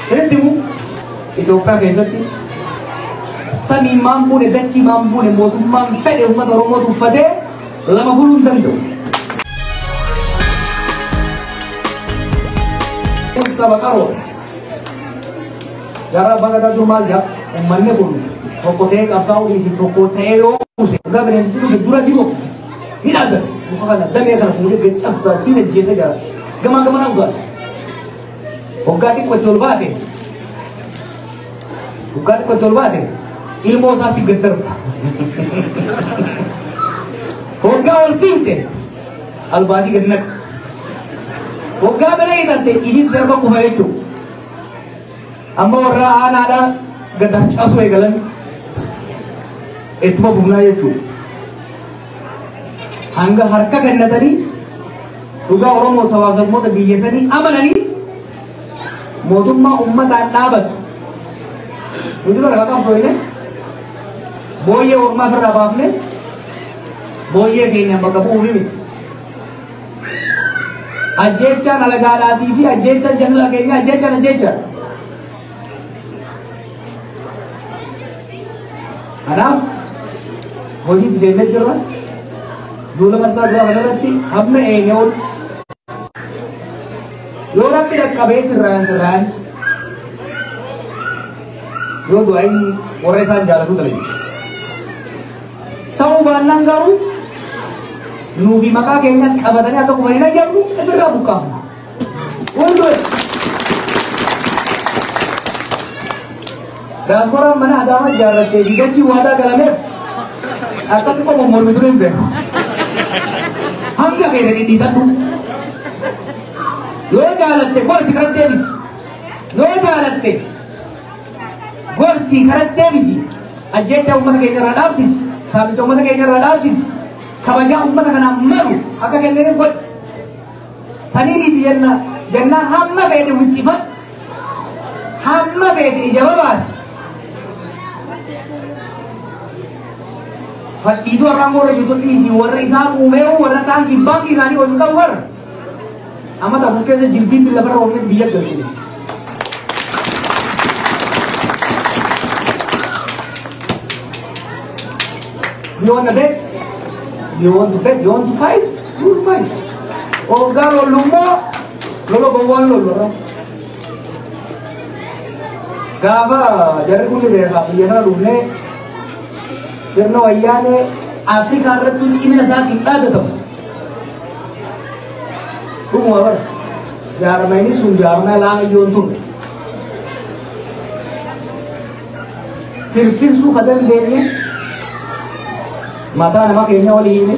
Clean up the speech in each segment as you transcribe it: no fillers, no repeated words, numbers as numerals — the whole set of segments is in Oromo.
Sirriitti Itoophiyaa keessatti samii maambuune dachii maambuune mootummaan fedhe uummata Oromoo uffatee lama buluu hin danda'u. Saba qaroo gara bakka jiru maal jaa uummanni kun tokko ta'ee qabsaa'uu dhiisi tokko ta'ee yoo kuuse dhugaa bineensi dhufe dura ni boqse ni dhaabbate muka kana damee kana fuudhee gaccabsaa siin ajjeese jira gamaa gamaa dhugaa waggaa xiqqoo itti ol baate ilmoo isaa si gaddarba waggaa ol siinte albaatii gad naqa waggaa bala hidhatte idil darba kufa jechuudha. Amma warra aanaadhaa gad harcaasuu eegalan ittuma bufnaa jechuudha. Hanga harka kennatanii dhugaa Oromoo sabaasamoota biyya sanii amananii mootummaa uummataan dhaabatu. Nuti bara kakam soine booyyee ormaa firraa baafne booyyee keenya bakka bu'uu miti. Ajjechaan alagaadhaatii fi ajjechaan jallaa keenya ajjechaan. Kanaaf hojii seenne jirra. Duula marsaa duraa kanarratti hamma eenye ol yoo rabbi dhaqqabee sirraan yoo du'aa'in warra isaan jaalatu ta'e. Ta'uu baannaan garuu nuufi maqaa keenyas qabatanii akka kumanina jedhu irraa buqqaafna. Hundee Diasporaan mana Adaamaa ijaarrattee dachii waadaa galameef akkatti qofa mormi ture hin beeku. Hanga beekanii dhiitadhu. Yoo jaalatte gorsi karatti deebisi. Yoo jaalatte gorsi karatti deebisi. Ajjeechaa uummata keenya irraa dhaabsisi. Saamicha uummata keenya irraa dhaabsisi. Kabajaa uummata kanaan malu akka kennanii godhe. Saniiniiti jennaan hamma feete wiqqifadhu. Hamma feete ija babaasi. Fadhiituu har'aan warra jiru dhiisii warra isaan uumee warra kaan kibbaankii isaanii waliin qabu warra. Amma ta'u keessa jilbiin biyya lafarra oolanii biyya galchine. You want to bet? You want to bet? You want to fight? You will fight. Oh, God, lolo bawang lolo. Gava, jadi kuni berapa? Biasa lumne. Karena wayane Afrika ratu ini nasa kita ada tu. Tunggu apa? Jarang ini sunjarna lang jontung. Firfir su kadang dene. Mata nama kenya wali ini.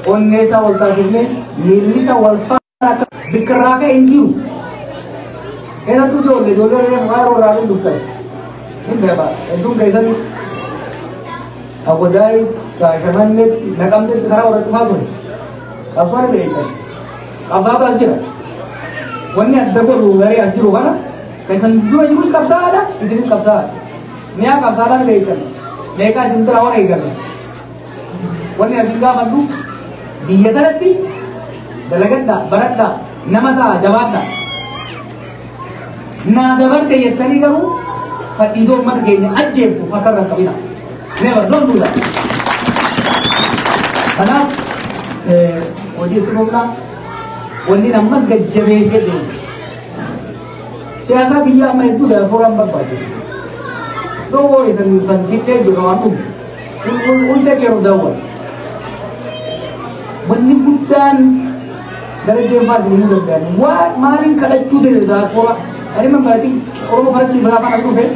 Onne sa walta sini. Nili sa walta. Bikeraka inju. Kaya tu jole yang baru orang dusa. Ini berapa? Itu kaisan. Aku dari kacaman ni nakam ni sekarang orang tu bagus. Apa ni itu? Apa aja? Wannya ada baru dari ajar orang. Kaisan dua jurus kapsa ada, di sini kapsa. Ni kapsa ada ni itu. Mereka sentra orang itu. Wannya tinggal bantu. Dia terhati. Dalagan dah, berat dah, nama dah, jawab dah. Nah, dapat kaya tadi kamu, itu mat kayaknya ajaib tu, fakar dan kabina. Never, don't do that. Karena, wajib tu orang, wani nama gajah sih. Siapa bilang mai itu dah orang berbaca. Doa itu sanjite juga aku. Untuk kira doa. Menyebutkan dari jemaat ini juga. Wah, maling kalau cuci dah sekolah. Hari mana berarti orang harus di belakang aku ber.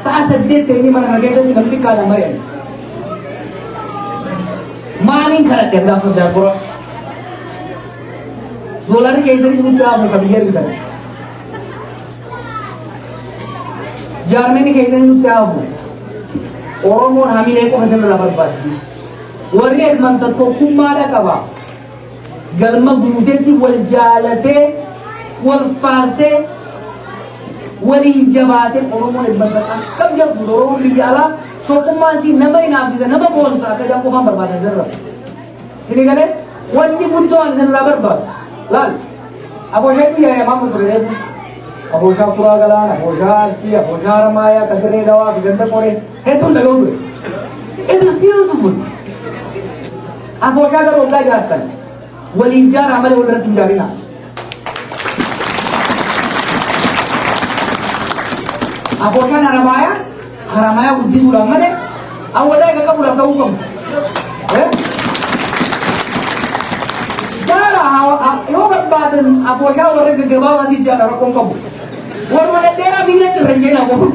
Saat sedih ini mana negara ini nanti kalau marian. Maling kalau dia dah sudah sekolah. Dolar ke ini juga mereka biar kita. Jerman ke ini juga apa? Orang mau hamil itu macam berapa batu. Warga mantan kokumada kaba. Galma budeti wal jalate wal parse wal injabate orang mau mantan kam jam orang biala kokumasi nama inafsi nama bolsa kerja kokam berbadan zero. Sini kale wajib untuk anda berbat. Lal, apa itu ya mamu berada? Abosha Pura Galan, Abosha Arsi, Abosha Ramaya, Takare Dawa, Ganda Kore, Hetun Lagodu. It is beautiful. Abosha Roga Jatan, Walija Ramal Udratin Jarina. Abosha Ramaya would do Ramade, I would like a couple of them. Yobat badan Abosha orang kegebawa di jalan orang kamu. Orang mana daerah bila cerenjena bohong.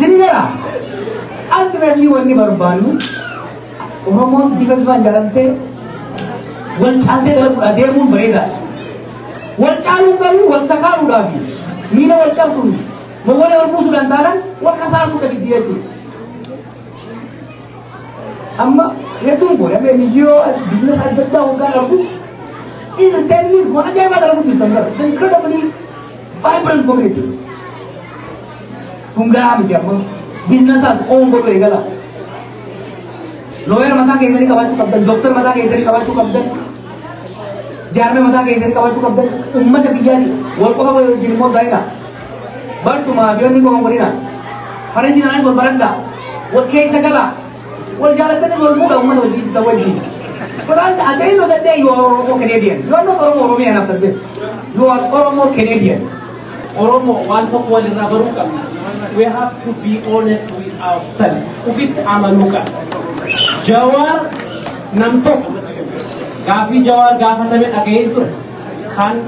Jadi ya, ultimately orang ni baru banu. Orang mau dikerjakan jalan se, wal chance dalam dia pun bereda. Wal calu kalu, wal sakaru lagi. Mina wal calu. Mengoleh orang musuh lantaran, wal kasar tu tadi dia tu. Amma itu boleh, tapi video business ada tahu kan aku. Ini 10 years mana jaya dalam itu tanggal. Incredibly vibrant community. Sungai apa dia? Business ada orang boleh egala. Lawyer mata ke sini kawan tu kapten, doktor mata ke sini kawan tu kapten, jarme mata ke sini kawan tu kapten. Umat terbiasa. Walaupun apa yang jadi mau gaya, but cuma dia ni kau ngomongin lah. Hari ini jangan berbaran dah. Walaupun kayak segala. Well, jalan tadi orang muda umat wajib kita wajib. But at the end of the day, you are Oromo Canadian. You are not Oromo Oromian after this. You are Oromo Canadian. Oromo, one top one in Rabaruka. We have to be honest with ourselves. Ufit amanuka. Jawar namtok. Gafi Jawar gafa tamen again to. Kan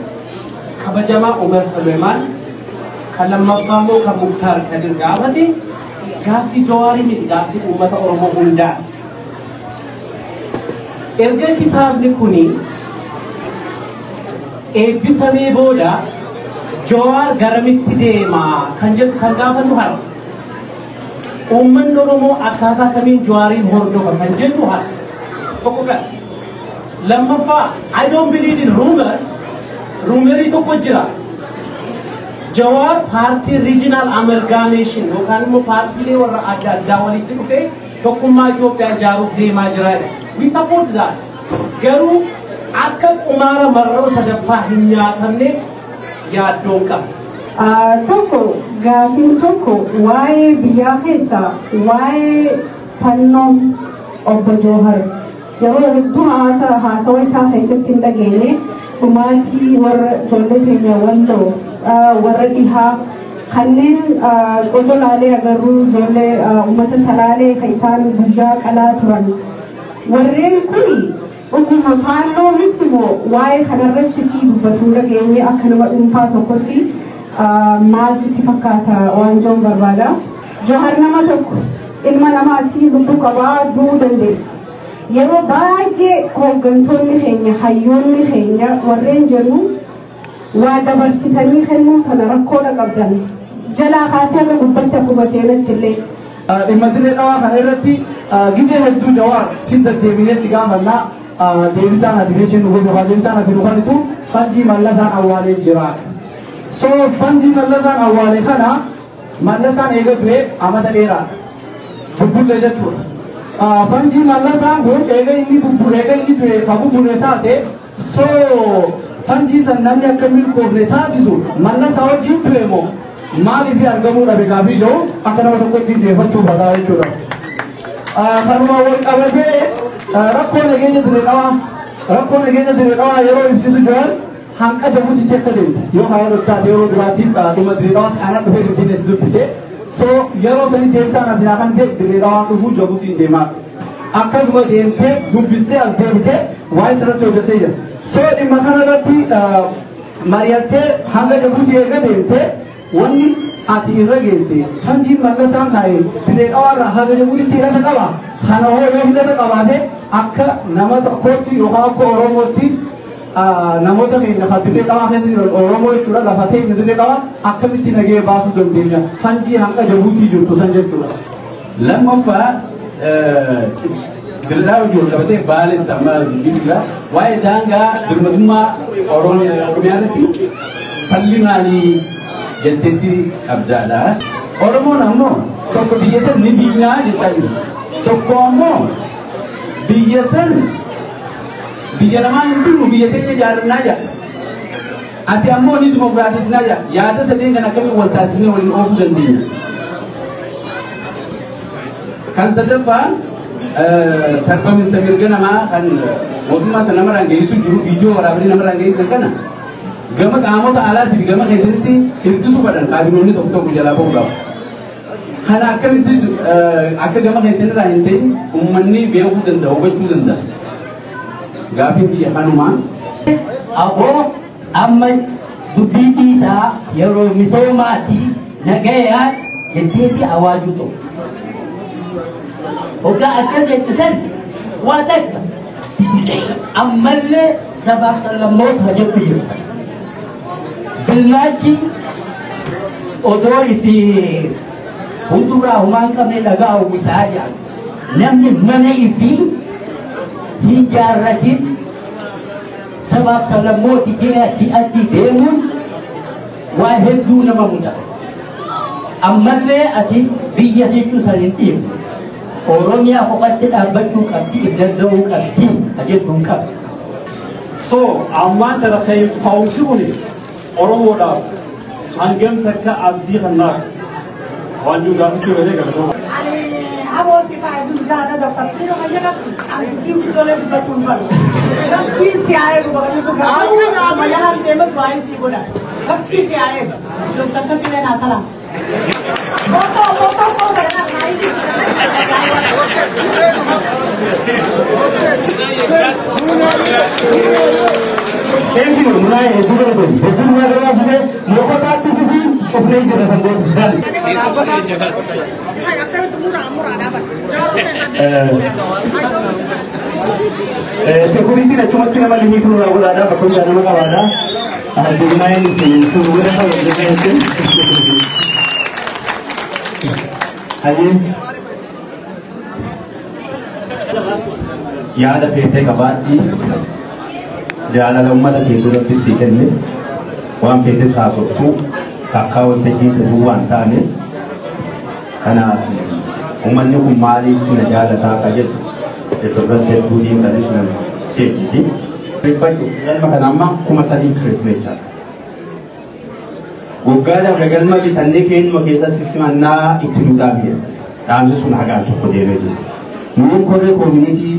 kabajama Umar Sulaiman. Kalamakamu kabuktar kadir gafati. Gafi Jawari ni gafi umat Oromo hunda. Erga kitab ni kuni, episode boda, Jawar garamit tidema, kanjat kangapan tuhar. Umman Oromo akata kami Jawari hordo kanjat tuhar. Pokoknya, lama fa, I don't believe in rumors. Rumor itu kujra. Jawar party regional amalgamation. Bukan mo party le or ada dawali itu ke? Tokuma Ethiopia jaru de majra. We support that. Garu akak umara marro sadafa hinya kanne ya doka. Toko gafin toko why biyakesa why pannom obbo Johar. Yaro dua hasa sa hesetin dagene umati war jolle tenya wando war iha khannen odolale agaru jolle umata salale kaisan buja kala turan warren kuni ukuma pano mitimo why khanarrat si dubatura gene akana umpa tokoti mal siti fakata wanjom barbada Johar nama tok ilma nama ati dubu kaba du dendes Yero baay'ee hooggantoonni keenya hayyoonni keenya warreen jedhu waa dabarsitanii kennuu kana rakkoodha qabdan jalaa kaasee akka gubbatti akkuma seenatti illee. Dhimmaatilee dhawaa kana irratti gidee hedduu Jawaar siin deddeebilee si gaafannaa deebisaan ati beeksisuu dhufu yookaan deebisaan ati dhufanitu Fanjii Mallasaan awwaalee jira. So Fanjii Mallasaan awwaalee kana Mallasaan eegalee amata dheeraa bubbullee jechuudha. Fanjii Mallasaan kun eega inni du'e qabu buleetaate so Fanjii san namni akka milkoofne taasisu Mallasaa wajjin ture moo maaliif argamuu dhabe gaaffii jiru akka nama tokkotti deeffachuu badaa jechuudha. Kanuma wal qabatee rakkoo nageenya dire dhawaa yeroo ibsitu jiran hanqa Jabuutii akka deemte yoo haala taate yeroo duraatiif dhuma dire dhawaa aanaa dhufee dubbiin as dubbise. So yeroo sanii deebisaan ati naakan ta'e dire dhawaa dhufuu Jabuutiin deemaa akkasuma deemtee dubbistee as deemtee waa'ee sirratti hojjettee jira. So dhimma kanarratti mari'attee hanga Jabuutii eega deemtee wanni ati irra geesse Fanjiin Mallasaan taa'ee dire dhawaarraa hanga Jabuutiitti hidhata qaba. Kana hoo yoo hidhata qabaate akka nama tokkootti yookaan akka Oromootti namoota keenya kan dirree dhawaa keessa jiran Oromoo jechuudha lafa ta'e dirree dhawaa akkamitti nagee baasuu dandeenya Fanjii hanga Jabuutii jirtu san jechuudha. Lammaffaa dirree dhawaa jiru qabatee baala sammaa jira waa'ee daangaa birmadummaa Oromiyaatti fallimaanii jetteetti abdaadha. Oromoon ammoo tokko biyya san ni diinaa jechaa jiru. Tokko ammoo biyya san biyya namaa hin turu biyya teenya jaarannaa jira. ati ammoo ni dimokiraatisnaa yaada sadeen kan akkamii wal taasifnee waliin oofuu dandeenya. Kan sadaffaan sarbaminsa mirga namaa kan mootummaa sana namarraan geessu jiru viidiyoo waraabanii namarraan geessan kana gama qaamota alaatiif gama keessatti hir'isuu fadhan kaabinoonni tokko tokko jalaa ba'uu qaba. Kana akkamitti akka gama keessanirraa hin ta'in uummanni beekuu danda'a hubachuu danda'a. Gaafiin biyya kanumaa. Aboo amma dubbii isaa yeroo misoomaatii nagayaa jetteeti awaaju ta'u. Hoggaa akka jettisan waa takka ammallee sabaaf sablammoota hajjatu jiru. Billaachi odoo ifi hunduraa humaan qabne dhagaa uwwisaa jira. Namni mana ifi hijaarratiin sabaaf sablammooti jedhatti addi deemuun waa hedduu nama mudata. Ammallee ati biyya jechuu san hin dhiifne. Oromiyaa kophaatti dhaabbachuu qabdi, danda'uu qabdi, hajjetuun qabdi. So, ammaan tana ka'umsi kuni Oromoodhaaf hangam takka abdii kannaaf waan jiru gaafachuu galee galatoomaa. Aboo si taa'ee dubdaadha doktar Siroo Mayyaga abdii tolee bisachuun balu. Rabbii si yaa'ee dubartii kun gaafachuu Mayyagaan deemaa baay'ee si godha. Rabbii si yaa'ee doktar Kakilee Naasalaan. Foto kadang naik. Ini mulai juga tu. Besok mulai orang sudah melakukan tu tu sofrei kita sambut dan. Security na cuma kena malu itu lagu ada, betul ada nama ada. Di main si suruhnya kalau jadi Aye. Yaada feetee qabaatti jaalala uummata kee duratti sii kenne waan feetes haasoftuuf takkaa waltajjii ta'uu waan taane kanaaf uummanni kun maaliif na jaalataa ka jedhu irratti hedduu international seetii riffachuuf galma kana amma 3,000 kirismeechaa Guggaadhaaf galma bitannee keenyuma keessatti simannaa itti duudhaa biyya. Dhaamsi sun hagaan tokko deemee jiru. Nuun koree koomunitii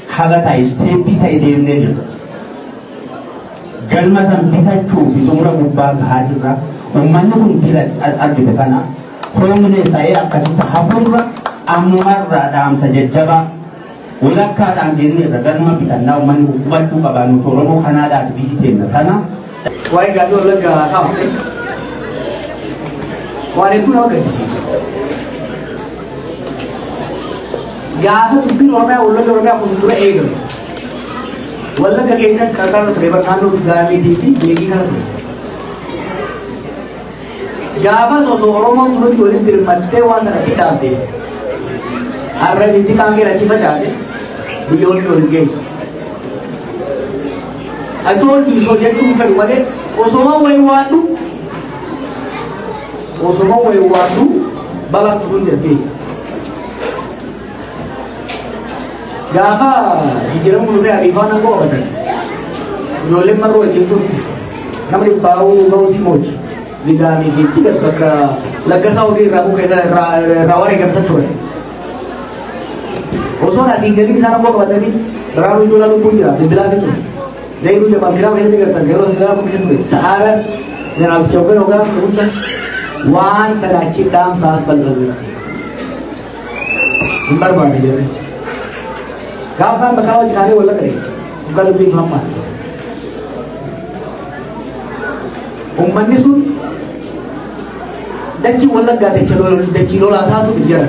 haga ta'e isteeppii ta'e deemnee jirra. Galma san bitachuuf xumura gubbaa gahaa jirra. Uummanni kun dila argite kana koomine ta'ee akkasitti hafuurra ammumarraa dhaamsa jajjabaa walakkaadhaan jenneerra galma bitannaa uummanni hubachuu qabaa nuti Oromoo kanaadhaaf biyyi teenya kana. Waa'ee gaafii walakkaa kaa'u. Waan hedduu nama gaddisiisa. Gaafa dubbiin Oromiyaa wallagga Oromiyaa kun dura eegalu. Wallagga keessatti qarqara ture naannoo Gaamiitii fi Beekii kana ture. Gaafa osoo Oromoon kunuuti walitti hirmattee waan sana achi dhaabde har'a biyyi kaangee achi facaate biyyoonni wal geessu. Ati ol biisoo jechuun fedhu malee osoo wayii waadhu osoma waywaatu balatu kun deskeessa. Gaafa jijjiiramu dhufee ariifaan angoo qabatan ijoolleen marroo wajjin turte namni baa'uu ba'uusii mooji ligaamii geechi bakka laggasaa hojii irraa buqqee irraa waree gamsa ture. Osoo asiin gadi isaan angoo qabatanii biraanuu ijoolaa lubbuun jira bilbilaa fi ture. Deemuu jaban biraa keessatti gartan yeroo isaa buqqee ture sa'aara jeneraal Shawqee Ogaa Kurusa waan talachi dhaamsaas bal'atutti hin barbaanne jedhe gaafaan bakka hojjetaalee wal laqare dhugaa dubbii hamma uummanni sun dachii wallaggaa dachii lolaa taatu jira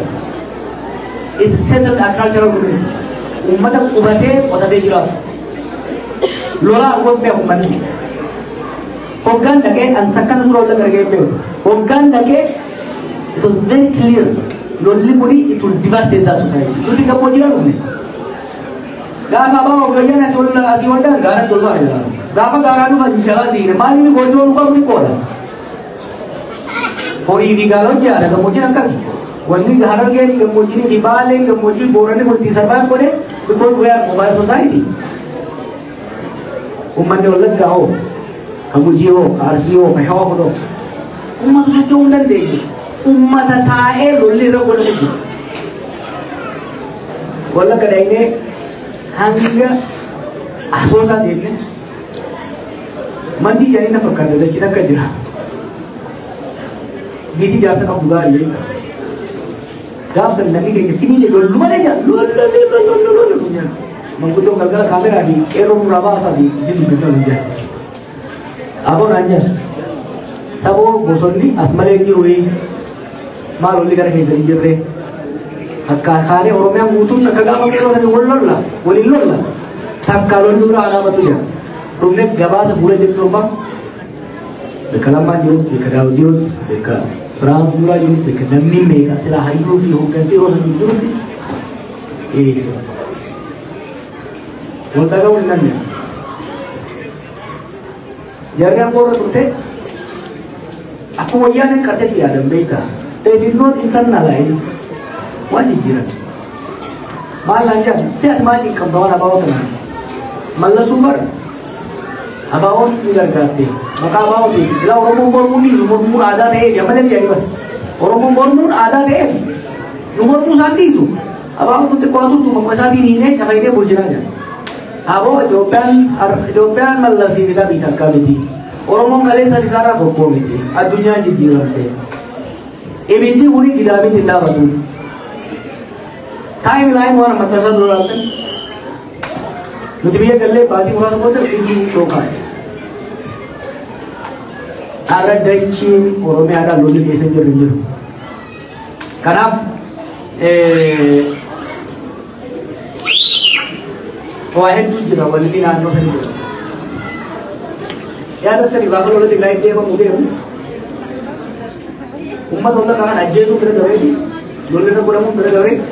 is settled agricultural community uummata qubatee qotatee jiraatu lolaa argobbee uummanni Hoggan dhaqee an sakkasa dura wal argee beeku. Hoggan dhaqee it was very clear. Lolli kuni it will devastate that society. Suuti gammoo jira dhufne. Gaafa abaa hoggayyaan asii wal dhaan gaara tolfaa jira. Gaafa gaaraa dhufa jala siine maaliif gochoo dhufa kuni qooda. Horii fi gaala hojjaadha gammoojjiin akkasi. Wanni harargeen gammoojjiin fi baaleen gammoojjiin booranni bultii sarbaan godhe because we are mobile society. Uummanni wallaggaa hoo. Kabujio, Arsio, Kahodo. Ummatu socho'uu dandeenye. Ummata taa'ee lolli irra godhamu. Walla gadaynee hanga asoosaa deemne mandii jedhanii na fakkaata dachii takka jira. Biitii jaarsa qabdu gaarii gaafsan namni keenya finiine lollu malee jira. Lollu jira. Manguddoon galgala kaameraa fi qeerroo nurraa baasaa fi isin dubbatan hin jira. Aboon aan jira. Saboo bosonni as malee jiru maal lolli gara keessanii jirre. Akka kaalee Oromiyaan guutuun akka gaafa qeerroo sanii waliin lolla. Takka lolli dura alaabatu jira. Dhumne gabaasa fuula jirtu torba. Bakka lammaan jiru, bakka daawwit jiru, bakka biraan fuulaa jiru, bakka namni meeqa silaa hariiroo fi hooggansi yeroo sanii jirutti. Wanta ga'uun hin dandeenye. Jarri angoo turte akkuma wayyaan qarshatti yaadan beektaa. They did not internalize waan jijjiiran. Maal naan jedhan si'ati maatii qabda waan abaa'oo tanaan. Mallasuu bara abaa'oon ni gargaarte. Maqaa abaa'ootiin silaa Oromoon mormuun ni mormuun aadaa ta'ee jammalee jedhanii bara. Oromoon mormuun aadaa ta'ee nu mormuu isaan dhiisu. Abaa'oon kun xiqqoo turtu maqaa isaatiin hiinee cafaynee bulchinaa jedhan. Abo Itoophiyaan mallasii fi taphii takka miti. Oromoon kaleessa isaarraa tokkoo miti. Addunyaan jijjiiramte. Ibiddi kuni gidaamitti hin dhaabatu. Taayim laayin waan mattasaa dura laatan. Nuti biyya gallee baatii muraasa booda ibiddi dhooqaadha. Har'a dachiin Oromiyaadhaan lolli keessa jiru hin jiru. Kanaaf waa hedduu jira walli naannoo sanii jira. Yaadattanii gaafa lola Tigraay deemamu deemu uummata hunda kaan ajjeesuu bira dabeeti lolli irra godhamuun bira dabeeti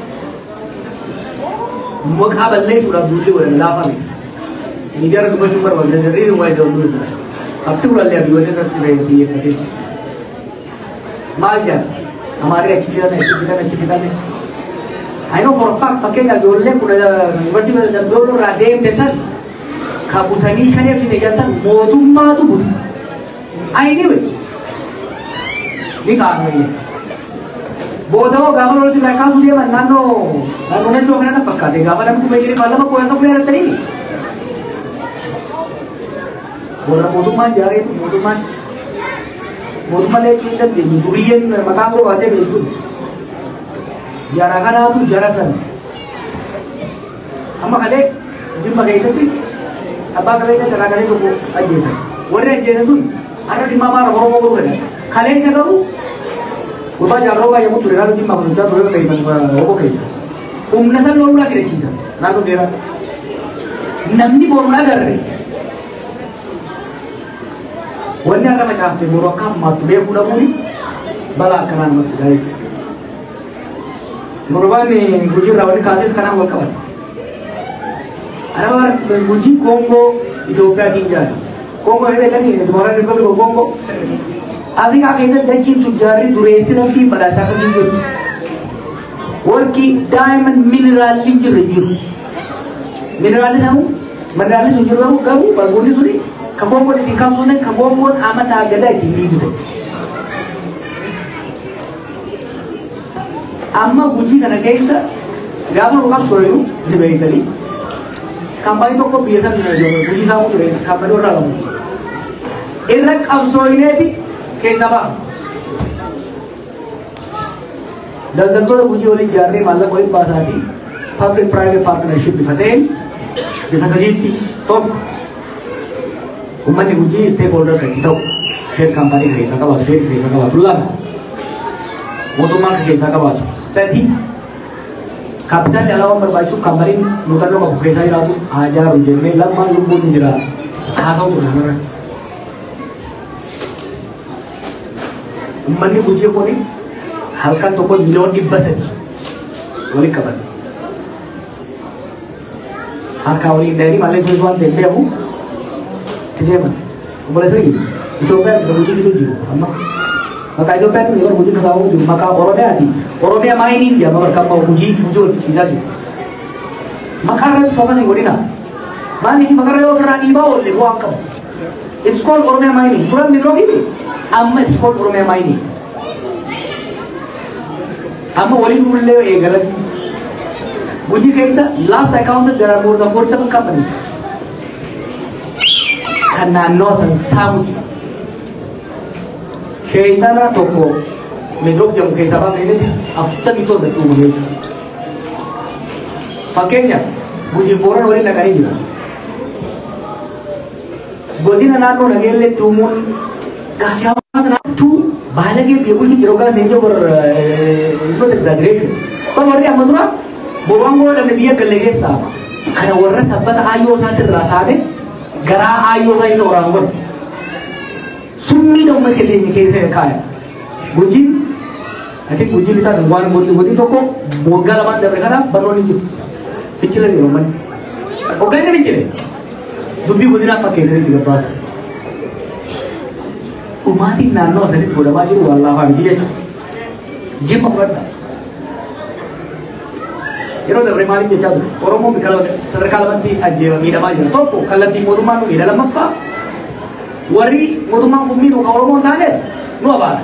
maqaa balleessuudhaaf duulli godhan laafame. Inni gara dubbachuu barbaada jarri waa ijoollee duulli abti ulaallee abdii wajjin irratti xiyyeeffatee maal jedha amaarii achi bitan. I know for a fact fakkeenya ijoollee yuunivarsiitii Dambidooloo irraa deemte san ka butanii kan eebsine jaltan mootummaatu buta. Ayiniwe ni qaamee. Booda'oo gaafa lolatti irraa kaasuu deeman naannoo naannoo kana fakkaate gaafa namni kuma jireenya baallama kooyan qabu yaadattanii. Warra mootummaan jaareetu mootummaa leechuu hin dandeenye duriyyeen maqaa koo baatee beekuun. Jara kanaatu jara san amma kalee jimma keessatti abbaa qabeenya sarara kalee tokko ajjeesan warri ajjeesan sun har'a dhimma maara Oromoo godhu jedhan kalee isa qabu gurbaa jaarroo baay'ee ture naannoo jimma kunuunsaa ture beekan Oromoo keessa humna san loolaa fidachiisan naannoo dheeraa namni boruun agarre wanni har'a macaafte boruu akka ammaattu beekuu dhabuuni balaa akkanaa namatti gaariidha. Muruban Guji rawani kases kana wal kabat. Ana Guji Congo Ethiopia tinjari. Congo ini kan ini Democratic Republic of Congo. Afrika kaisa dacin tujari duresi nanti pada saat itu. Worki diamond mineral linjir. Mineral samu, mineral sunjur kamu balbuni suri. Kamu di tingkat sana kamu amat agada tinggi itu. Amma Guji kana keessa gaafa lukaaf sooyinu ni beektanii kaampaanii tokko biyya san Guji saamuu ture kaampaanii irraa lamu irra qabsooyineeti keessa ba'a. Daldaltoota Guji waliin ijaarree maallaqa waliin baasaatii public private partnership bifa ta'een bifa sadiitti tokko uummanni Guji stakeholder kan ta'u sheer kaampaanii keessa qabaatu sheer keessa qabaatu lama mootummaa keessa qabaatu. Sadi kapital alawan berbaisu kambariin nutarno ma bukeessa jiraatu hajaaru jennee lammaan lubbuun ni jira haasa'u turre. Uummanni Gujii kuni halkan tokko miliyoon 300 waliin qabate. Harka waliin dheerii malee ture waan ta'eef beeku itti deeman. Obboleessa Itoophiyaan Gujii gidduu jiru amma. Maka Itoophiyaan yeroo Gujii kasaa'uu jiru maqaa Oromiyaati. Oromiyaa maayiniin jedhama bakka Gujii hojjechiisaa jiru. Maqaa irratti fookasii godhina. Maaliif maqaa irra yoo ofirraa dhiibaa oolle bu'aa qabu. It's called Oromia mining. Kurang midro gini. Amma it's called Oromia mining. Amma wali nulle egalan. Guji kaisa last I counted there are more than 47 companies. Karena no san samu. Shaitana toko midro jam kaisa bang ini after itu dah tu. Pakainya Guji boran wali nak ani juga. Godina nano nagelle tumun kashawa sana tu balage people की जरूरत नहीं है और इसमें exaggeration पर वरी अमदुरा बोवांगो लम्बे बिया कर लेंगे साहब खाना वर्रा सबत आयो साथ रासाने गरा आयो का इस औरंगो सुन्नी तो मैं खेलने निकले थे खाया गुजी I think गुजी बिता दुकान गुजी तो को बोगला बात जब रखा ना बनोनी की पिछले दिनों में ओके नहीं चले दुबी गुजी ना पके से दिखा पास umati nano sari thoda baji wallah hamdi je pokra yero da remali ke chadu oromo bikala sadakala banti ajje mida baji to po kallati moduma no ida lamappa wari moduma ummi no oromo tanes no abara